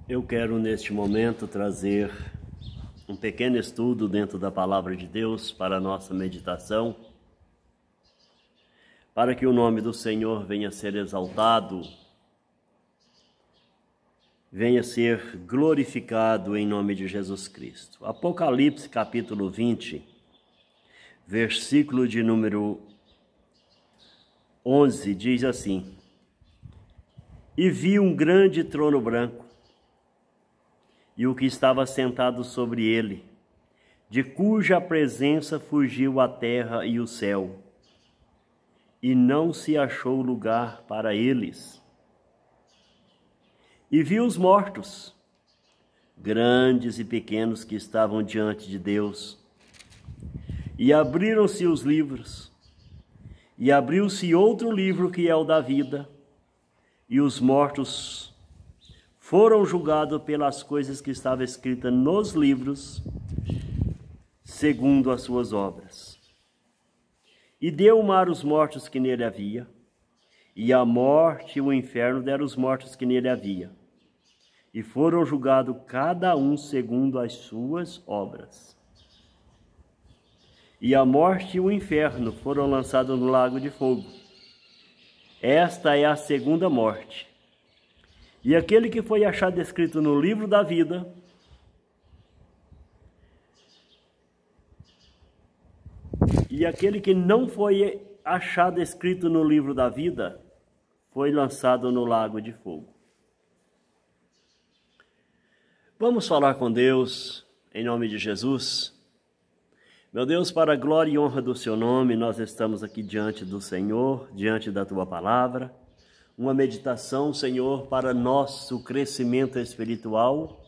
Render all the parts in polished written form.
Eu quero neste momento trazer um pequeno estudo dentro da Palavra de Deus para a nossa meditação, para que o nome do Senhor venha a ser exaltado, venha a ser glorificado em nome de Jesus Cristo. Apocalipse capítulo 20, versículo de número 11, diz assim: E vi um grande trono branco, e o que estava sentado sobre ele, de cuja presença fugiu a terra e o céu, e não se achou lugar para eles. E vi os mortos, grandes e pequenos, que estavam diante de Deus, e abriram-se os livros, e abriu-se outro livro que é o da vida, e os mortos foram julgados pelas coisas que estavam escritas nos livros, segundo as suas obras. E deu o mar os mortos que nele havia, e a morte e o inferno deram os mortos que nele havia, e foram julgados cada um segundo as suas obras. E a morte e o inferno foram lançados no lago de fogo. Esta é a segunda morte. E aquele que foi achado escrito no livro da vida, e aquele que não foi achado escrito no livro da vida, foi lançado no lago de fogo. Vamos falar com Deus, em nome de Jesus. Meu Deus, para a glória e honra do seu nome, nós estamos aqui diante do Senhor, diante da tua palavra. Uma meditação, Senhor, para nosso crescimento espiritual,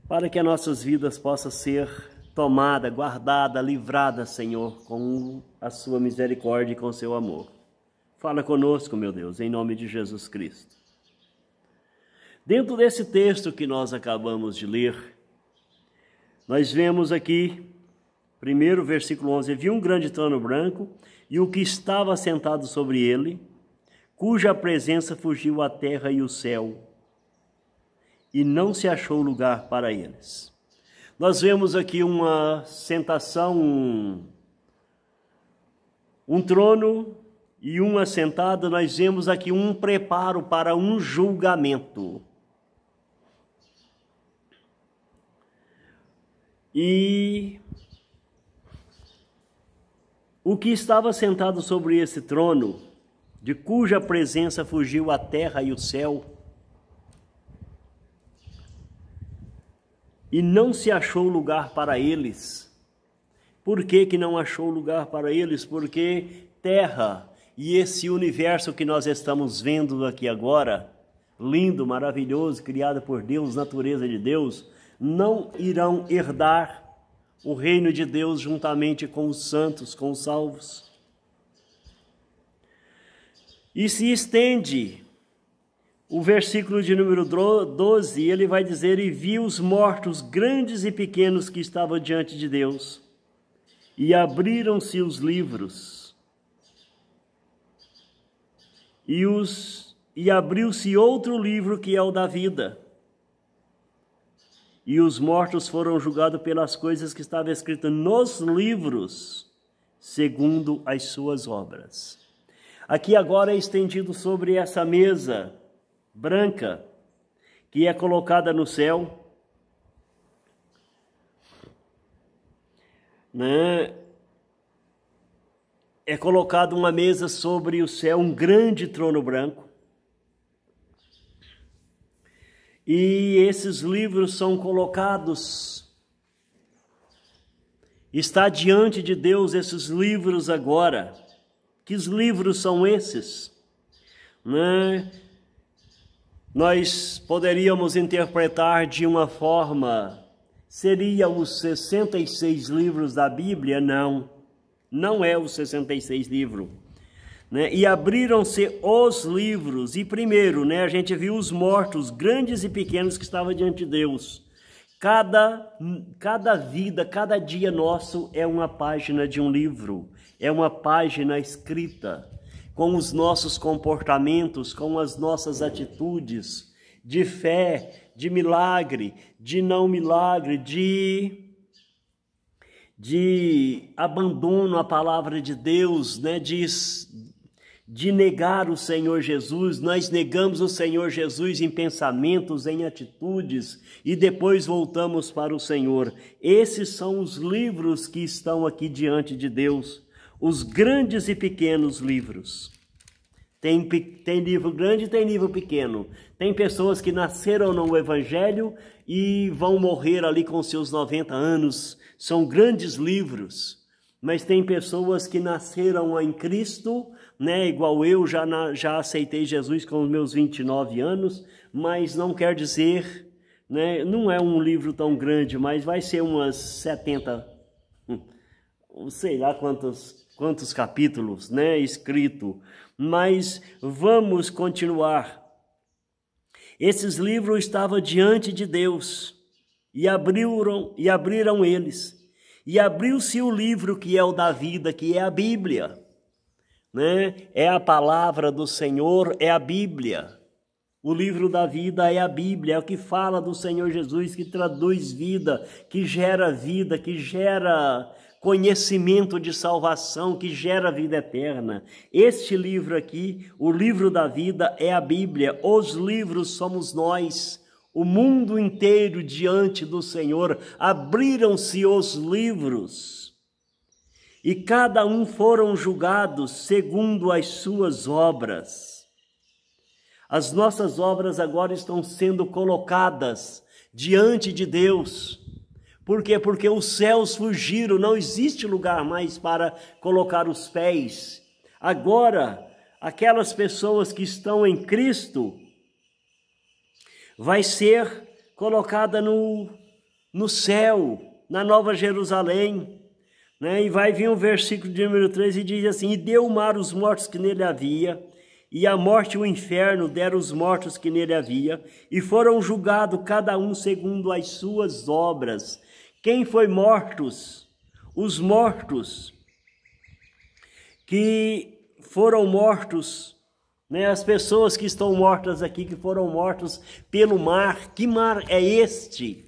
para que as nossas vidas possam ser tomadas, guardadas, livradas, Senhor, com a sua misericórdia e com o seu amor. Fala conosco, meu Deus, em nome de Jesus Cristo. Dentro desse texto que nós acabamos de ler, nós vemos aqui, primeiro versículo 11, vi um grande trono branco e o que estava sentado sobre ele, cuja presença fugiu a terra e o céu, e não se achou lugar para eles. Nós vemos aqui uma sentação, um trono e uma sentada. Nós vemos aqui um preparo para um julgamento. E o que estava sentado sobre esse trono, de cuja presença fugiu a terra e o céu, e não se achou lugar para eles. Por que que não achou lugar para eles? Porque terra e esse universo que nós estamos vendo aqui agora, lindo, maravilhoso, criado por Deus, natureza de Deus, não irão herdar o reino de Deus juntamente com os santos, com os salvos. E se estende o versículo de número 12, ele vai dizer: E vi os mortos grandes e pequenos que estavam diante de Deus, e abriram-se os livros, e abriu-se outro livro que é o da vida, e os mortos foram julgados pelas coisas que estavam escritas nos livros, segundo as suas obras. Aqui agora é estendido sobre essa mesa branca, que é colocada no céu, né? É colocado uma mesa sobre o céu, um grande trono branco. E esses livros são colocados, está diante de Deus esses livros agora. Que livros são esses? Né? Nós poderíamos interpretar de uma forma, seria os 66 livros da Bíblia? Não, não é os 66 livros. Né? E abriram-se os livros, e primeiro, né, a gente viu os mortos, grandes e pequenos, que estavam diante de Deus. Cada vida, cada dia nosso é uma página de um livro, é uma página escrita, com os nossos comportamentos, com as nossas atitudes, de fé, de milagre, de não milagre, de abandono à palavra de Deus, né? De negar o Senhor Jesus. Nós negamos o Senhor Jesus em pensamentos, em atitudes, e depois voltamos para o Senhor. Esses são os livros que estão aqui diante de Deus, os grandes e pequenos livros. Tem livro grande e tem livro pequeno. Tem pessoas que nasceram no Evangelho e vão morrer ali com seus 90 anos. São grandes livros. Mas tem pessoas que nasceram em Cristo, né? Igual eu, já aceitei Jesus com os meus 29 anos, mas não quer dizer, né? Não é um livro tão grande, mas vai ser umas 70, sei lá quantos capítulos, né? Escrito. Mas vamos continuar. Esses livros estavam diante de Deus e abriram eles. E abriu-se o livro que é o da vida, que é a Bíblia, né? É a palavra do Senhor, é a Bíblia. O livro da vida é a Bíblia, é o que fala do Senhor Jesus, que traduz vida, que gera conhecimento de salvação, que gera vida eterna. Este livro aqui, o livro da vida, é a Bíblia. Os livros somos nós. O mundo inteiro diante do Senhor, abriram-se os livros, e cada um foram julgados segundo as suas obras. As nossas obras agora estão sendo colocadas diante de Deus. Por quê? Porque os céus fugiram, não existe lugar mais para colocar os pés. Agora, aquelas pessoas que estão em Cristo vai ser colocada no céu, na Nova Jerusalém, né? E vai vir o versículo de número 3 e diz assim: e deu o mar os mortos que nele havia, e a morte e o inferno deram os mortos que nele havia, e foram julgados cada um segundo as suas obras. Quem foi mortos? Os mortos que foram mortos, né? As pessoas que estão mortas aqui, que foram mortos pelo mar. Que mar é este?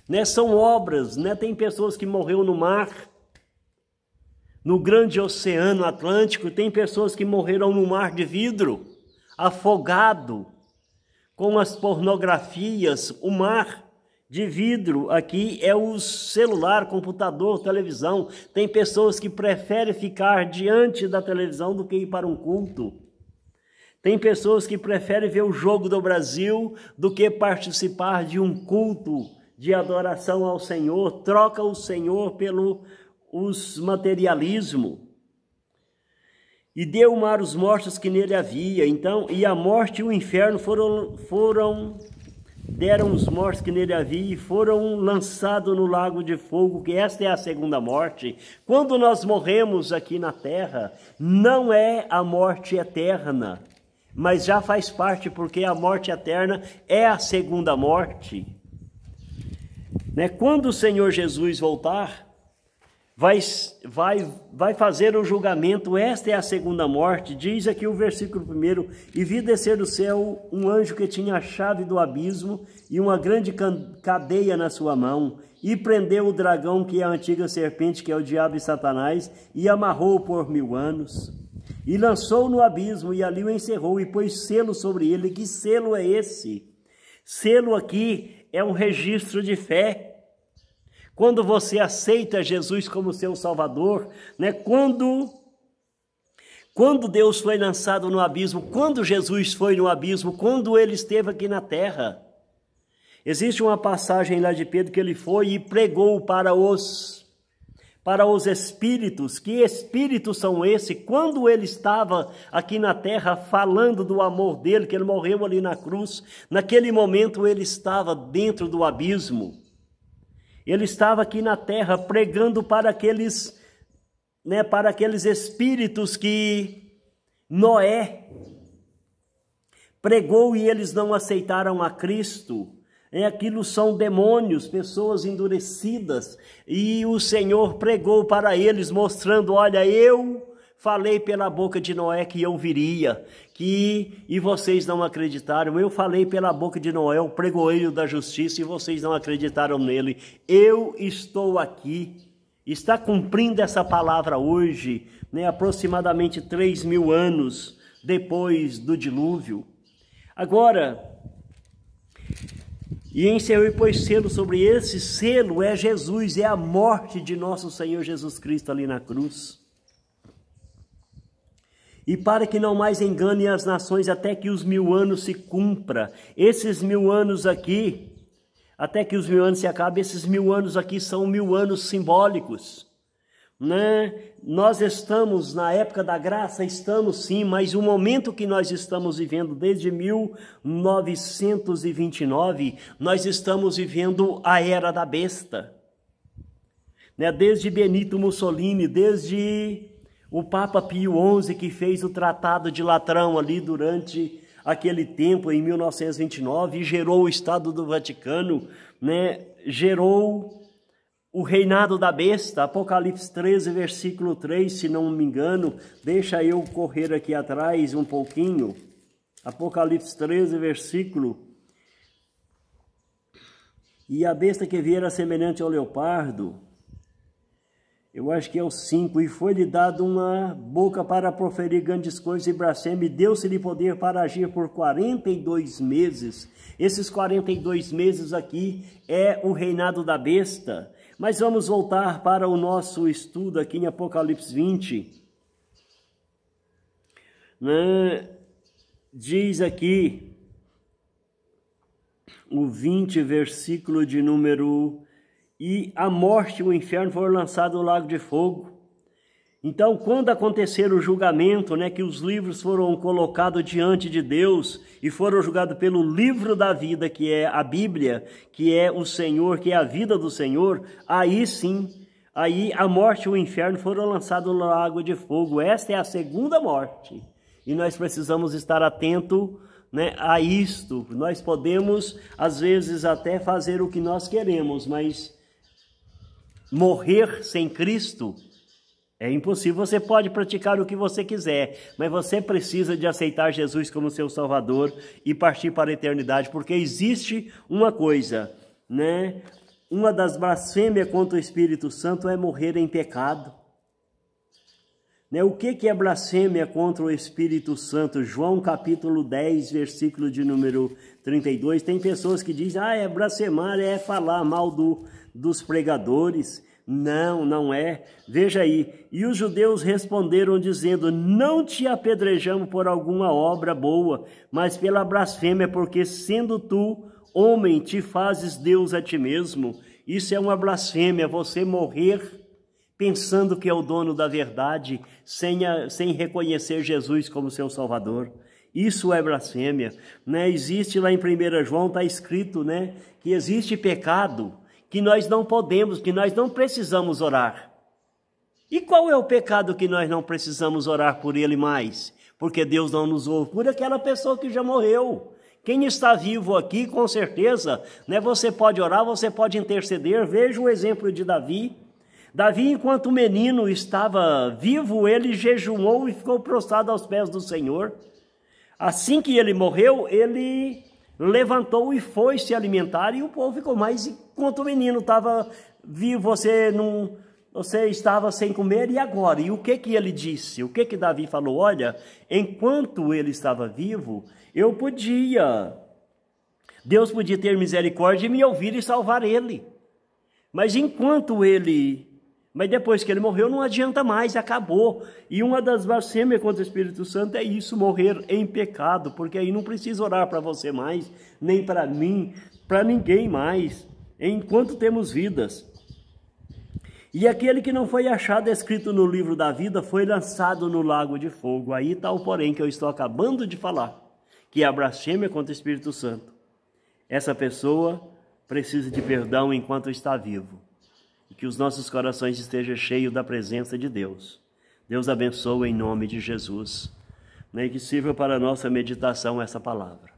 Né? São obras, né? Tem pessoas que morreram no mar, no grande oceano Atlântico. Tem pessoas que morreram no mar de vidro, afogado, com as pornografias. O mar de vidro aqui é o celular, computador, televisão. Tem pessoas que preferem ficar diante da televisão do que ir para um culto. Tem pessoas que preferem ver o jogo do Brasil do que participar de um culto de adoração ao Senhor. Troca o Senhor pelo materialismo. E deu o mar os mortos que nele havia. Então, e a morte e o inferno deram os mortos que nele havia e foram lançados no lago de fogo, que esta é a segunda morte. Quando nós morremos aqui na terra, não é a morte eterna, mas já faz parte, porque a morte eterna é a segunda morte. Né? Quando o Senhor Jesus voltar, vai fazer o julgamento. Esta é a segunda morte. Diz aqui o versículo 1: e vi descer do céu um anjo que tinha a chave do abismo e uma grande cadeia na sua mão, e prendeu o dragão, que é a antiga serpente, que é o diabo e Satanás, e amarrou-o por 1000 anos. E lançou-o no abismo, e ali o encerrou, e pôs selo sobre ele. Que selo é esse? Selo aqui é um registro de fé. Quando você aceita Jesus como seu Salvador, né? Quando Deus foi lançado no abismo, quando Jesus foi no abismo, quando ele esteve aqui na terra. Existe uma passagem lá de Pedro que ele foi e pregou para os espíritos. Que espíritos são esses? Quando ele estava aqui na terra falando do amor dele, que ele morreu ali na cruz, naquele momento ele estava dentro do abismo. Ele estava aqui na terra pregando para aqueles espíritos que Noé pregou e eles não aceitaram a Cristo. Aquilo são demônios, pessoas endurecidas, e o Senhor pregou para eles, mostrando: olha, eu falei pela boca de Noé que eu viria, e vocês não acreditaram. Eu falei pela boca de Noé, o pregoeiro da justiça, e vocês não acreditaram nele. Eu estou aqui. Está cumprindo essa palavra hoje, né, aproximadamente 3.000 anos depois do dilúvio. Agora, e encerrou e pôs selo sobre esse selo, é Jesus, é a morte de nosso Senhor Jesus Cristo ali na cruz. E para que não mais engane as nações até que os 1000 anos se cumpra. Esses 1000 anos aqui, até que os 1000 anos se acabem, esses 1000 anos aqui são 1000 anos simbólicos, né? Nós estamos na época da graça, estamos sim, mas o momento que nós estamos vivendo desde 1929, nós estamos vivendo a era da besta, né? Desde Benito Mussolini, desde o Papa Pio XI, que fez o Tratado de Latrão ali durante aquele tempo, em 1929, e gerou o Estado do Vaticano, né? Gerou o reinado da besta. Apocalipse 13, versículo 3, se não me engano. Deixa eu correr aqui atrás um pouquinho. Apocalipse 13, versículo. E a besta que viera semelhante ao leopardo, eu acho que é o 5, e foi-lhe dado uma boca para proferir grandes coisas e blasfêmia, e deu-se-lhe poder para agir por 42 meses. Esses 42 meses aqui é o reinado da besta. Mas vamos voltar para o nosso estudo aqui em Apocalipse 20. Né? Diz aqui, o 20, versículo de número... E a morte e o inferno foram lançados no lago de fogo. Então, quando acontecer o julgamento, né, que os livros foram colocados diante de Deus e foram julgados pelo livro da vida, que é a Bíblia, que é o Senhor, que é a vida do Senhor, aí sim, aí a morte e o inferno foram lançados no lago de fogo. Esta é a segunda morte. E nós precisamos estar atentos, né, a isto. Nós podemos, às vezes, até fazer o que nós queremos, mas morrer sem Cristo é impossível. Você pode praticar o que você quiser, mas você precisa de aceitar Jesus como seu Salvador e partir para a eternidade, porque existe uma coisa, né? Uma das blasfêmias contra o Espírito Santo é morrer em pecado. Né? O que é blasfêmia contra o Espírito Santo? João capítulo 10, versículo de número 32. Tem pessoas que dizem, é blasfemar, é falar mal dos pregadores. Não, não é. Veja aí. E os judeus responderam dizendo, não te apedrejamos por alguma obra boa, mas pela blasfêmia, porque sendo tu homem, te fazes Deus a ti mesmo. Isso é uma blasfêmia, você morrer pensando que é o dono da verdade, sem reconhecer Jesus como seu Salvador. Isso é blasfêmia, né? Existe lá em 1 João, está escrito, né, que existe pecado que nós não podemos, que nós não precisamos orar. E qual é o pecado que nós não precisamos orar por ele mais? Porque Deus não nos ouve, por aquela pessoa que já morreu. Quem está vivo aqui, com certeza, né, você pode orar, você pode interceder. Veja o exemplo de Davi. Davi, enquanto o menino estava vivo, ele jejuou e ficou prostrado aos pés do Senhor. Assim que ele morreu, ele levantou e foi se alimentar, e o povo ficou, mas enquanto o menino estava vivo, você estava sem comer, e agora? E o que ele disse? O que Davi falou? Olha, enquanto ele estava vivo, Deus podia ter misericórdia e me ouvir e salvar ele. Mas depois que ele morreu, não adianta mais, acabou. E uma das blasfêmias contra o Espírito Santo é isso, morrer em pecado, porque aí não precisa orar para você mais, nem para mim, para ninguém mais, enquanto temos vidas. E aquele que não foi achado escrito no livro da vida foi lançado no lago de fogo. Aí está o porém que eu estou acabando de falar, que é a blasfêmia contra o Espírito Santo. Essa pessoa precisa de perdão enquanto está vivo. E que os nossos corações estejam cheios da presença de Deus. Deus abençoe em nome de Jesus. E que sirva para a nossa meditação essa palavra.